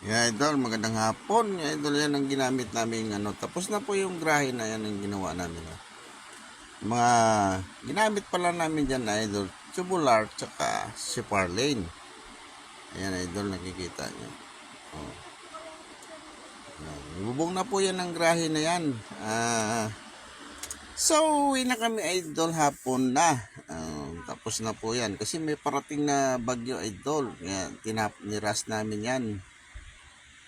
Yeah, idol, magandang hapon. Yeah, idol, yan ang ginamit namin ano. Tapos na po yung grahe na yan ang ginawa namin. Oh. Mga ginamit pala namin dyan na idol, tubular tsaka siparlane. Ayan idol, nakikita nyo. Oh. Bubong na po yan ng grahe na yan. So, uwi na kami idol hapon na. Tapos na po yan. Kasi may parating na bagyo idol. Yan, niras namin yan.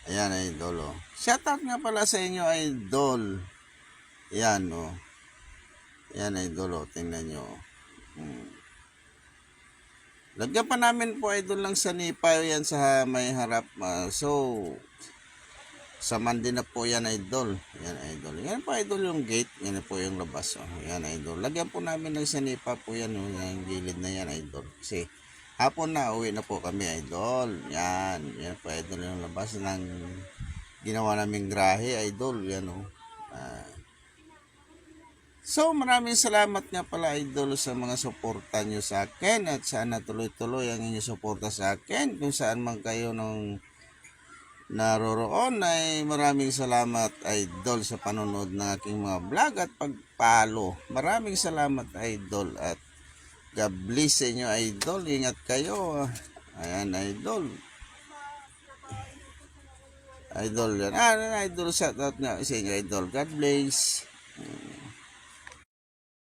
Ayan, idol, oh. Shoutout nga pala sa inyo, idol. Ayan, oh. Ayan, idol, oh. Tingnan nyo. Lagyan pa namin po, idol, lang sa nipa. Yan sa may harap. So, sa Monday na po yan, idol. Ayan, idol. Yan po, idol, yung gate. Yan po yung labas, oh. Ayan, idol. Lagyan po namin ng sanipa po yan, oh. Yung gilid na yan, idol. Kasi, hapon na, uwi na po kami, idol. Yan. Yan po, idol, yung labas ng ginawa naming grahe, idol. Yan, oh. So, maraming salamat nga pala, idol, sa mga suporta nyo sa akin at sana tuloy-tuloy ang inyong suporta sa akin kung saan man kayo nung naroroon ay maraming salamat, idol, sa panonood ng aking mga vlog at pagpalo. Maraming salamat, idol, at God bless sa inyo, idol. Ingat kayo. Ayan, idol. Idol yan. Idol, shout out nga sa inyo, idol. God bless.